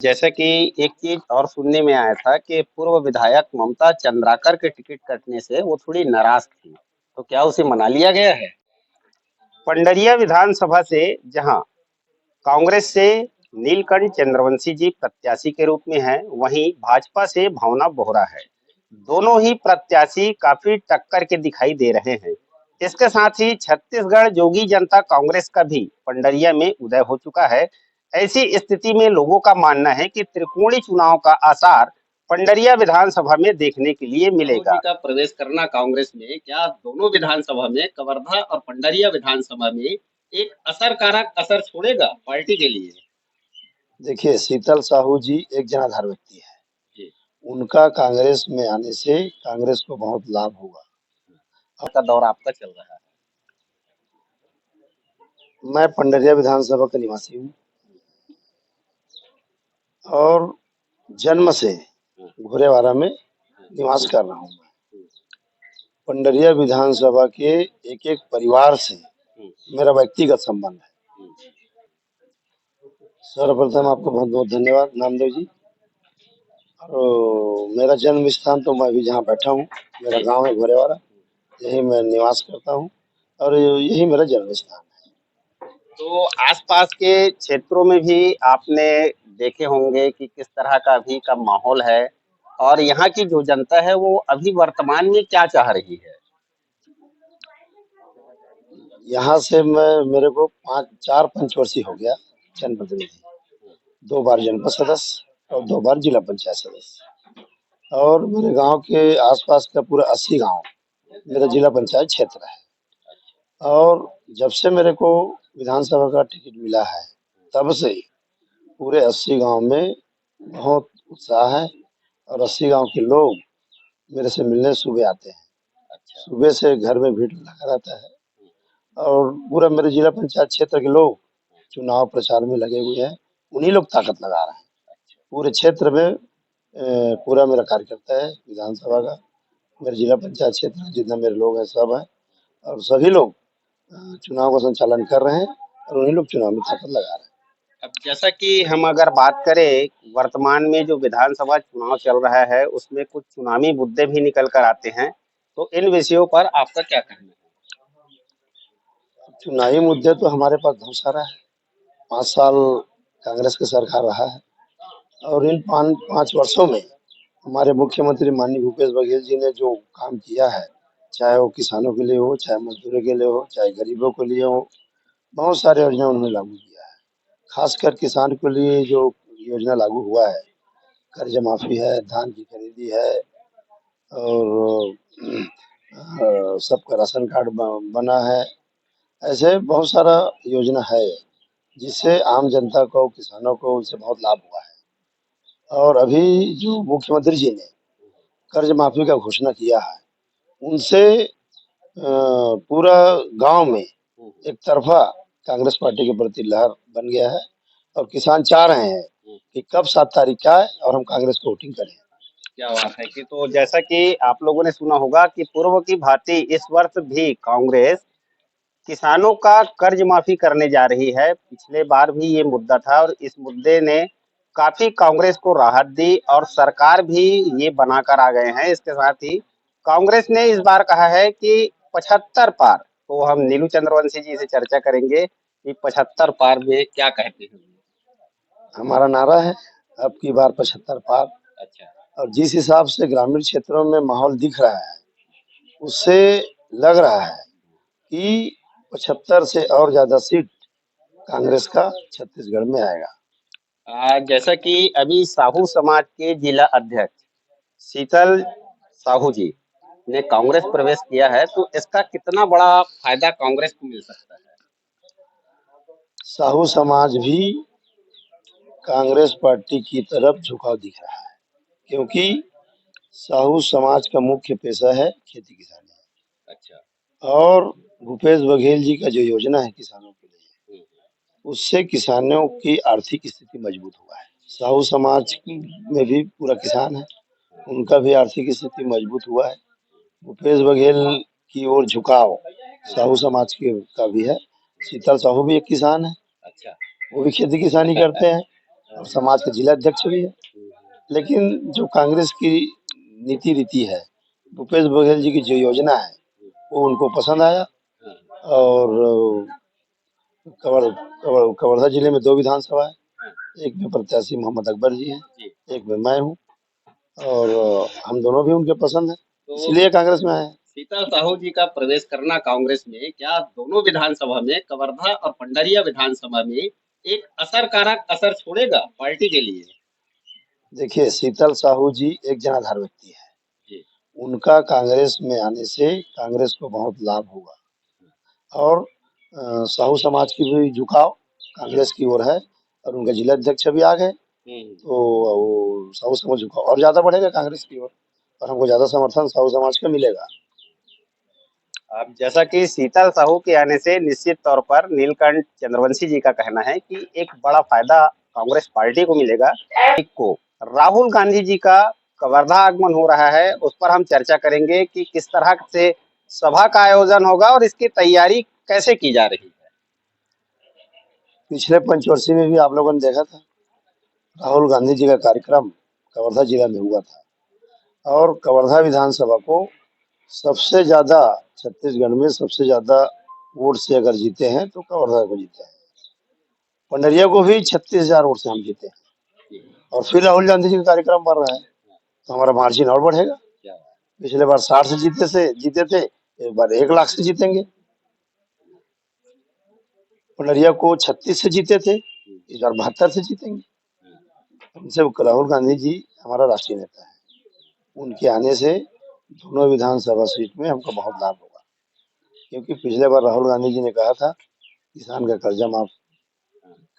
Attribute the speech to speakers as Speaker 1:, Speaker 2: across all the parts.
Speaker 1: जैसे कि एक चीज और सुनने में आया था कि पूर्व विधायक ममता चंद्राकर के टिकट कटने से वो थोड़ी नाराज थी, तो क्या उसे मना लिया गया है? पंडरिया विधानसभा से जहां कांग्रेस से नीलकंठ चंद्रवंशी जी प्रत्याशी के रूप में हैं, वहीं भाजपा से भावना बोहरा है। दोनों ही प्रत्याशी काफी टक्कर के दिखाई दे रहे हैं। इसके साथ ही छत्तीसगढ़ जोगी जनता कांग्रेस का भी पंडरिया में उदय हो चुका है। ऐसी स्थिति में लोगों का मानना है कि त्रिकोणीय चुनाव का आसार पंडरिया विधानसभा में देखने के लिए मिलेगा। का प्रवेश करना कांग्रेस में क्या दोनों विधानसभा में, कवर्धा और पंडरिया विधानसभा में, एक असरकारक असर छोड़ेगा पार्टी के लिए?
Speaker 2: देखिए, शीतल साहू जी एक जनाधार व्यक्ति है।
Speaker 1: जी।
Speaker 2: उनका कांग्रेस में आने से कांग्रेस को बहुत लाभ होगा।
Speaker 1: का दौर आपका चल रहा है।
Speaker 2: मैं पंडरिया विधानसभा का निवासी हूँ और जन्म से घोरेवाड़ा में निवास कर रहा हूँ। पंडरिया विधानसभा के एक एक परिवार से मेरा व्यक्तिगत संबंध है। सर्वप्रथम आपको बहुत बहुत धन्यवाद नामदेव जी। और मेरा जन्म स्थान तो मैं अभी जहाँ बैठा हूँ, मेरा गांव है घोरेवाड़ा, यही मैं निवास करता हूँ और यही मेरा जन्म स्थान है।
Speaker 1: तो आसपास के क्षेत्रों में भी आपने देखे होंगे कि किस तरह का अभी का माहौल है और यहाँ की जो जनता है वो अभी वर्तमान में क्या चाह रही है?
Speaker 2: यहाँ से मेरे को 4 पंचवर्षीय हो गया जनप्रतिनिधि, 2 बार जनपद सदस्य और 2 बार जिला पंचायत सदस्य। और मेरे गांव के आसपास का पूरा 80 गांव मेरा जिला पंचायत क्षेत्र है। और जब से मेरे को विधानसभा का टिकट मिला है, तब से ही पूरे 80 गांव में बहुत उत्साह है और 80 गांव के लोग मेरे से मिलने सुबह आते हैं। सुबह से घर में भीड़ लगा रहता है और पूरा मेरे जिला पंचायत क्षेत्र के लोग चुनाव प्रचार में लगे हुए हैं। उन्हीं लोग ताकत लगा रहे हैं। पूरे क्षेत्र में पूरा मेरा कार्यकर्ता है विधानसभा का, मेरे जिला पंचायत क्षेत्र में जितना मेरे लोग हैं सब हैं और सभी लोग चुनाव का संचालन कर रहे हैं और उन्हीं लोग चुनाव में ताकत लगा रहे हैं।
Speaker 1: अब जैसा कि हम अगर बात करें वर्तमान में जो विधानसभा चुनाव चल रहा है उसमें कुछ चुनावी मुद्दे भी निकल कर आते हैं, तो इन विषयों पर आपका क्या कहना है?
Speaker 2: चुनावी मुद्दे तो हमारे पास बहुत सारा है। 5 साल कांग्रेस की सरकार रहा है और इन 5 वर्षों में हमारे मुख्यमंत्री माननीय भूपेश बघेल जी ने जो काम किया है, चाहे वो किसानों के लिए हो, चाहे मजदूरों के लिए हो, चाहे गरीबों के लिए हो, बहुत सारे योजना उन्होंने लागू किया है। खासकर किसान के लिए जो योजना लागू हुआ है, कर्ज माफी है, धान की खरीदी है और सबका राशन कार्ड बना है। ऐसे बहुत सारा योजना है जिससे आम जनता को, किसानों को उनसे बहुत लाभ हुआ है। और अभी जो मुख्यमंत्री जी ने कर्ज माफी का घोषणा किया है, उनसे पूरा गांव में एक तरफा कांग्रेस पार्टी के प्रति लहर बन गया है और किसान चाह रहे हैं कि कब 7 तारीख का है और हम कांग्रेस को वोटिंग करें।
Speaker 1: क्या बात है कि तो जैसा कि आप लोगों ने सुना होगा कि पूर्व की भांति इस वर्ष भी कांग्रेस किसानों का कर्ज माफी करने जा रही है। पिछले बार भी ये मुद्दा था और इस मुद्दे ने काफी कांग्रेस को राहत दी और सरकार भी ये बनाकर आ गए हैं। इसके साथ ही कांग्रेस ने इस बार कहा है कि 75 पार, तो हम नीलू चंद्रवंशी जी से चर्चा करेंगे कि 75 पार में क्या कहते हैं।
Speaker 2: हमारा नारा है अब की बार 75 पार।
Speaker 1: अच्छा।
Speaker 2: और जिस हिसाब से ग्रामीण क्षेत्रों में माहौल दिख रहा है, उससे लग रहा है कि 75 से और ज्यादा सीट कांग्रेस का छत्तीसगढ़ में आएगा।
Speaker 1: जैसा कि अभी साहू समाज के जिला अध्यक्ष शीतल साहू जी ने कांग्रेस प्रवेश किया है, तो इसका कितना बड़ा फायदा कांग्रेस को मिल सकता है?
Speaker 2: साहू समाज भी कांग्रेस पार्टी की तरफ झुकाव दिख रहा है, क्योंकि साहू समाज का मुख्य पेशा है खेती किसानी।
Speaker 1: अच्छा।
Speaker 2: और भूपेश बघेल जी का जो योजना है किसानों के लिए, उससे किसानों की आर्थिक स्थिति मजबूत हुआ है। साहू समाज में भी पूरा किसान है, उनका भी आर्थिक स्थिति मजबूत हुआ है। भूपेश बघेल की ओर झुकाव साहू समाज के का भी है। शीतल साहू भी एक किसान है।
Speaker 1: अच्छा।
Speaker 2: वो भी खेती किसानी करते हैं और समाज के जिला अध्यक्ष भी है। लेकिन जो कांग्रेस की नीति रीति है, भूपेश बघेल जी की जो योजना है, वो उनको पसंद आया। और कवर्धा जिले में 2 विधानसभा है, एक में प्रत्याशी मोहम्मद अकबर जी हैं, एक में मैं हूँ। और हम दोनों भी उनके पसंद हैं, इसलिए कांग्रेस में आए हैं।
Speaker 1: शीतल साहू जी का प्रवेश करना कांग्रेस में क्या दोनों विधानसभा में, कवर्धा और पंडरिया विधानसभा में, एक असरकारक असर छोड़ेगा पार्टी के लिए?
Speaker 2: देखिए, शीतल साहू जी एक जनाधार व्यक्ति है।
Speaker 1: जी।
Speaker 2: उनका कांग्रेस में आने से कांग्रेस को बहुत लाभ होगा। और साहू समाज की भी झुकाव कांग्रेस की ओर है, और उनका जिला अध्यक्ष भी आ गए, तो वो साहू समाज झुकाव और ज्यादा बढ़ेगा कांग्रेस की ओर, और हमको ज्यादा समर्थन साहू समाज का मिलेगा।
Speaker 1: अब जैसा कि शीतल साहू के आने से निश्चित तौर पर नीलकंठ चंद्रवंशी जी का कहना है कि एक बड़ा फायदा कांग्रेस पार्टी को मिलेगा। एक को राहुल गांधी जी का कवर्धा आगमन हो रहा है, उस पर हम चर्चा करेंगे कि किस तरह से सभा का आयोजन होगा और इसकी तैयारी कैसे की जा रही है।
Speaker 2: पिछले पंचवर्षीय में भी आप लोगों ने देखा था, राहुल गांधी जी का कार्यक्रम कवर्धा जिला में हुआ था, और कवर्धा विधानसभा को सबसे ज्यादा, छत्तीसगढ़ में सबसे ज्यादा वोट से अगर जीते हैं तो कवर्धा को जीते हैं। पंडरिया को भी 36,000 वोट से हम जीते हैं, और फिर राहुल गांधी जी का कार्यक्रम बढ़ रहा है, तो हमारा मार्जिन और बढ़ेगा। पिछले बार 60 से जीते थे, एक बार 1 लाख से जीतेंगे। पंडरिया को 36 से जीते थे, इस बार 72 से जीतेंगे। उनसे राहुल गांधी जी हमारा राष्ट्रीय नेता है, उनके आने से दोनों विधानसभा सीट में हमको बहुत लाभ होगा, क्योंकि पिछले बार राहुल गांधी जी ने कहा था किसान का कर्जा माफ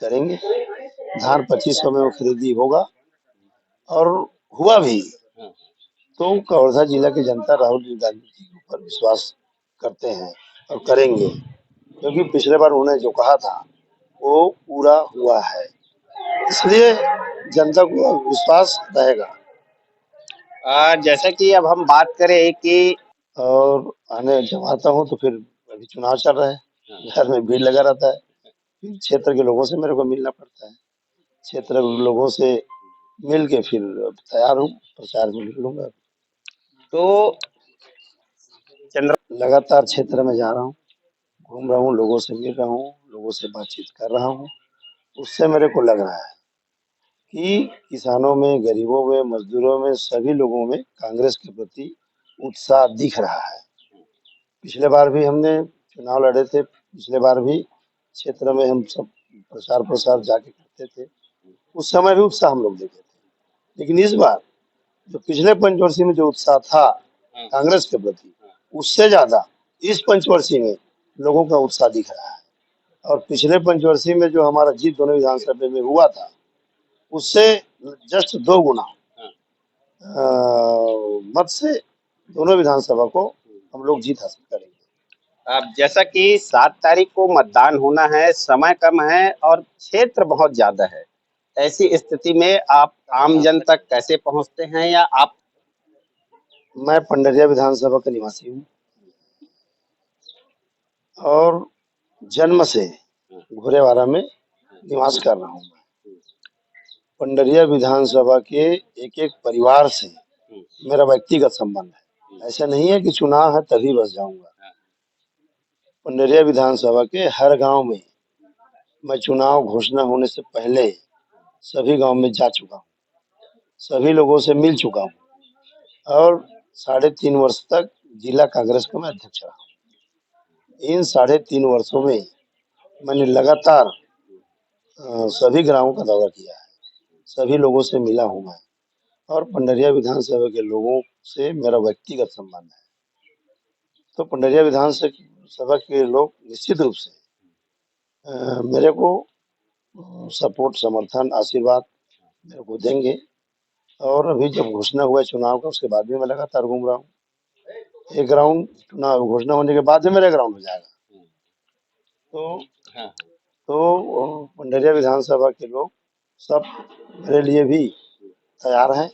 Speaker 2: करेंगे, धान 2500 में वो खरीदी होगा, और हुआ भी। तो कवर्धा जिला की जनता राहुल गांधी जी के ऊपर विश्वास करते हैं और करेंगे, क्योंकि पिछले बार उन्होंने जो कहा था वो पूरा हुआ है, इसलिए जनता को विश्वास रहेगा।
Speaker 1: जैसा कि अब हम बात करें कि
Speaker 2: और आने जब आता हूँ तो फिर अभी चुनाव चल रहा है, घर में भीड़ लगा रहता है, फिर क्षेत्र के लोगों से मेरे को मिलना पड़ता है, क्षेत्र के लोगों से मिल के फिर तैयार हूँ, प्रचार में निकलूंगा।
Speaker 1: तो चंद्र
Speaker 2: लगातार क्षेत्र में जा रहा हूँ, घूम रहा हूँ, लोगों से मिल रहा हूँ, लोगों से बातचीत कर रहा हूँ। उससे मेरे को लग रहा है कि किसानों में, गरीबों में, मजदूरों में, सभी लोगों में कांग्रेस के प्रति उत्साह दिख रहा है। पिछले बार भी हमने चुनाव लड़े थे, पिछले बार भी क्षेत्र में हम सब प्रचार प्रसार जाके करते थे, उस समय भी उत्साह हम लोग देखे थे। लेकिन इस बार जो पिछले पंचवर्षीय में जो उत्साह था कांग्रेस के प्रति, उससे ज्यादा इस पंचवर्षीय में लोगों का उत्साह दिख रहा है। और पिछले पंचवर्षीय में जो हमारा जीत दोनों विधानसभा में हुआ था, उससे जस्ट 2 गुना मत से दोनों विधानसभा को हम लोग जीत हासिल करेंगे।
Speaker 1: अब जैसा कि 7 तारीख को मतदान होना है, समय कम है और क्षेत्र बहुत ज्यादा है, ऐसी स्थिति में आप आम जन तक कैसे पहुंचते हैं या आप?
Speaker 2: मैं पंडरिया विधानसभा का निवासी हूँ, और जन्म से घोरेवाड़ा में निवास कर रहा हूँ। पंडरिया विधानसभा के एक एक परिवार से मेरा व्यक्तिगत संबंध है, ऐसा नहीं है कि चुनाव है तभी बस जाऊंगा। पंडरिया विधानसभा के हर गांव में मैं चुनाव घोषणा होने से पहले सभी गांव में जा चुका हूँ, सभी लोगों से मिल चुका हूँ, और 3.5 वर्ष तक जिला कांग्रेस का मैं अध्यक्ष रहा हूँ। इन 3.5 वर्षों में मैंने लगातार सभी ग्रामों का दौरा किया है, सभी लोगों से मिला हूँ मैं, और पंडरिया विधानसभा के लोगों से मेरा व्यक्तिगत संबंध है। तो पंडरिया विधानसभा के लोग निश्चित रूप से मेरे को सपोर्ट, समर्थन, आशीर्वाद मेरे को देंगे। और अभी जब घोषणा हुआ चुनाव का, उसके बाद भी मैं लगातार घूम रहा हूँ। एक राउंड चुनाव घोषणा होने के बाद भी मेरा एक राउंड हो जाएगा। तो पंडरिया विधानसभा के लोग सब मेरे लिए भी तैयार हैं,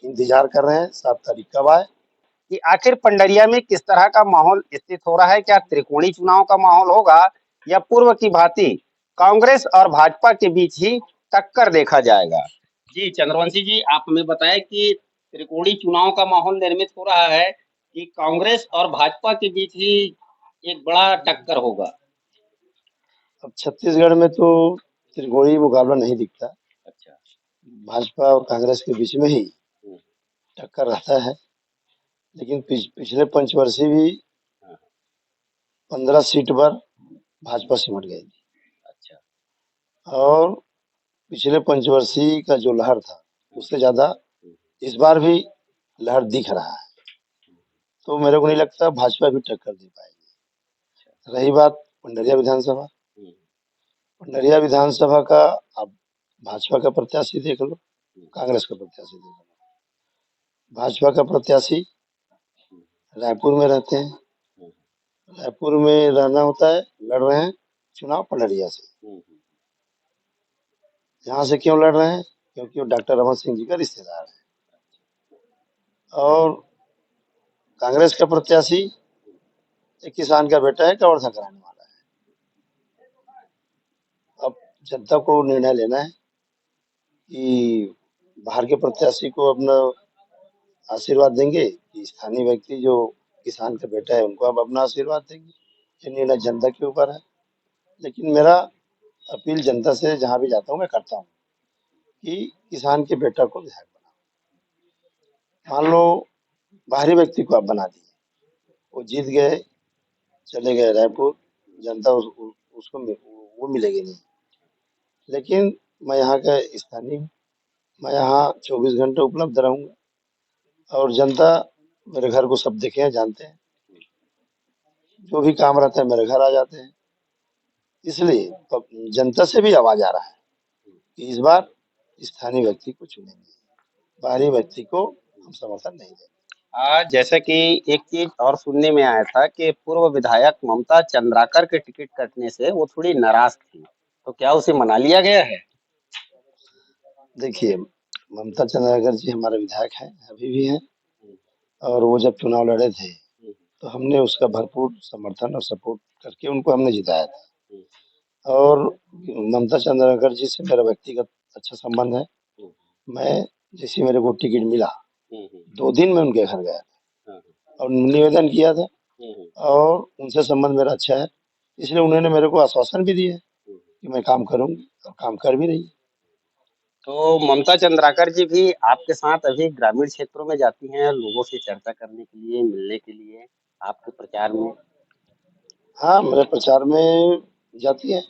Speaker 2: इंतजार कर रहे हैं 7 तारीख कब आए।
Speaker 1: कि आखिर पंडरिया में किस तरह का माहौल स्थित हो रहा है? क्या त्रिकोणीय चुनाव का माहौल होगा या पूर्व की भांति कांग्रेस और भाजपा के बीच ही टक्कर देखा जाएगा। जी चंद्रवंशी जी, आप हमें बताएं कि त्रिकोणीय चुनाव का माहौल निर्मित हो रहा है कि कांग्रेस और भाजपा के बीच ही एक बड़ा टक्कर होगा।
Speaker 2: अब छत्तीसगढ़ में तो त्रिकोणीय मुकाबला नहीं दिखता।
Speaker 1: अच्छा।
Speaker 2: भाजपा और कांग्रेस के बीच में ही
Speaker 1: हम्म,
Speaker 2: टक्कर रहता है। लेकिन पिछले पंचवर्षीय भी
Speaker 1: हाँ,
Speaker 2: 15 सीट पर भाजपा सिमट गई थी।
Speaker 1: अच्छा।
Speaker 2: और पिछले पंचवर्षीय का जो लहर था
Speaker 1: हम्म,
Speaker 2: उससे ज्यादा
Speaker 1: हम्म,
Speaker 2: इस बार भी लहर दिख रहा है। तो मेरे को नहीं लगता भाजपा भी टक्कर दे पाएगी।
Speaker 1: अच्छा।
Speaker 2: रही बात पंडरिया विधानसभा,
Speaker 1: हम्म,
Speaker 2: पंडरिया विधानसभा का अब भाजपा का प्रत्याशी देख लो,
Speaker 1: हम्म,
Speaker 2: कांग्रेस का प्रत्याशी देख लो। भाजपा का प्रत्याशी
Speaker 1: हम्म,
Speaker 2: रायपुर में रहते हैं,
Speaker 1: हम्म,
Speaker 2: रायपुर में रहना होता है, लड़ रहे हैं चुनाव पंडरिया से।
Speaker 1: हम्म,
Speaker 2: यहाँ से क्यों लड़ रहे हैं? क्योंकि वो डॉक्टर रमन सिंह जी का रिश्तेदार है। और कांग्रेस का प्रत्याशी एक किसान का बेटा है, कवर्धा कराने वाला है। अब जनता को निर्णय लेना है कि बाहर के प्रत्याशी को अपना आशीर्वाद देंगे कि स्थानीय व्यक्ति जो किसान का बेटा है उनको अब अपना आशीर्वाद देंगे। ये निर्णय जनता के ऊपर है। लेकिन मेरा अपील जनता से जहां भी जाता हूँ मैं करता हूँ कि किसान के बेटा को विधायक बनाओ। मान लो बाहरी व्यक्ति को आप बना दिए, वो जीत गए, चले गए रायपुर, जनता उसको वो मिलेगी नहीं। लेकिन मैं यहाँ का स्थानीय हूँ, मैं यहाँ 24 घंटे उपलब्ध रहूंगा और जनता मेरे घर को सब देखे हैं, जानते हैं। जो भी काम रहता है मेरे घर आ जाते हैं। इसलिए जनता से भी आवाज आ रहा है कि इस बार स्थानीय व्यक्ति को चुनेंगे, बाहरी व्यक्ति को हम समर्थन नहीं देंगे।
Speaker 1: आज जैसा कि एक चीज और सुनने में आया था कि पूर्व विधायक ममता चंद्राकर के टिकट कटने से वो थोड़ी नाराज थी, तो क्या उसे मना लिया गया है?
Speaker 2: देखिए, ममता चंद्राकर जी हमारे विधायक हैं, अभी भी हैं। और वो जब चुनाव लड़े थे तो हमने उसका भरपूर समर्थन और सपोर्ट करके उनको हमने जिताया था। और ममता चंद्राकर जी से मेरा व्यक्तिगत अच्छा संबंध है। मैं जैसे मेरे को टिकट मिला 2 दिन में उनके घर गया था और निवेदन किया था और उनसे संबंध मेरा अच्छा है। इसलिए उन्होंने मेरे को आश्वासन भी दिया कि मैं काम करूंगी और काम कर भी रही है।
Speaker 1: तो ममता चंद्राकर जी भी आपके साथ अभी ग्रामीण क्षेत्रों में जाती हैं लोगों से चर्चा करने के लिए, मिलने के लिए, आपके प्रचार में?
Speaker 2: हाँ, मेरे प्रचार में जाती है।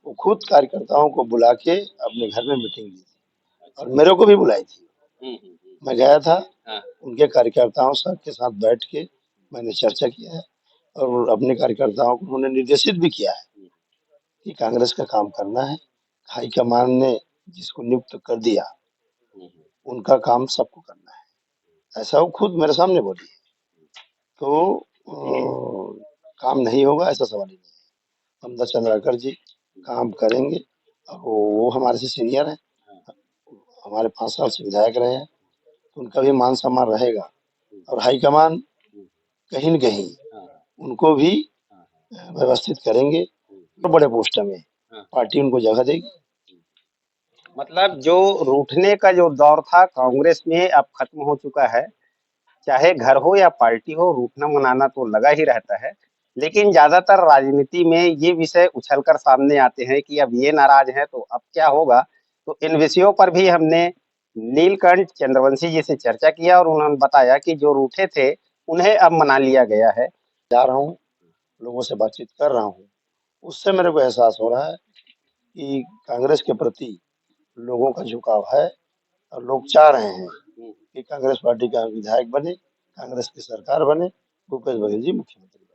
Speaker 2: वो खुद कार्यकर्ताओं को बुला के अपने घर में मीटिंग ली थी और मेरे को भी बुलाई थी। मैं गया था,
Speaker 1: हाँ,
Speaker 2: उनके कार्यकर्ताओं के साथ बैठ के मैंने चर्चा किया है और अपने कार्यकर्ताओं को उन्होंने निर्देशित भी किया है कि कांग्रेस का काम करना है। हाईकमान ने जिसको नियुक्त कर दिया उनका काम सबको करना है, ऐसा वो खुद मेरे सामने बोली है। तो काम नहीं होगा ऐसा सवाल ही नहीं है। ममता चंद्राकर जी काम करेंगे और वो हमारे से सीनियर है, हमारे 5 साल से विधायक रहे हैं, तो उनका भी मान सम्मान रहेगा। और हाईकमान कहीं न कहीं उनको भी व्यवस्थित करेंगे और बड़े पोस्ट में पार्टी उनको जगह देगी।
Speaker 1: मतलब जो रूठने का जो दौर था कांग्रेस में अब खत्म हो चुका है। चाहे घर हो या पार्टी हो, रूठना मनाना तो लगा ही रहता है। लेकिन ज्यादातर राजनीति में ये विषय उछलकर सामने आते हैं कि अब ये नाराज हैं तो अब क्या होगा। तो इन विषयों पर भी हमने नीलकंठ चंद्रवंशी जी से चर्चा किया और उन्होंने बताया कि जो रूठे थे उन्हें अब मना लिया गया है।
Speaker 2: जा रहा हूँ, लोगों से बातचीत कर रहा हूँ, उससे मेरे को एहसास हो रहा है कि कांग्रेस के प्रति लोगों का झुकाव है और लोग चाह रहे हैं कि कांग्रेस पार्टी का विधायक बने, कांग्रेस की सरकार बने, भूपेश बघेल जी मुख्यमंत्री बने।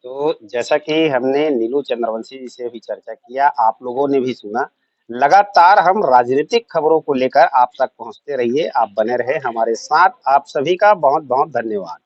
Speaker 1: तो जैसा कि हमने नीलू चंद्रवंशी जी से भी चर्चा किया, आप लोगों ने भी सुना। लगातार हम राजनीतिक खबरों को लेकर आप तक पहुंचते रहिए, आप बने रहे हमारे साथ। आप सभी का बहुत बहुत धन्यवाद।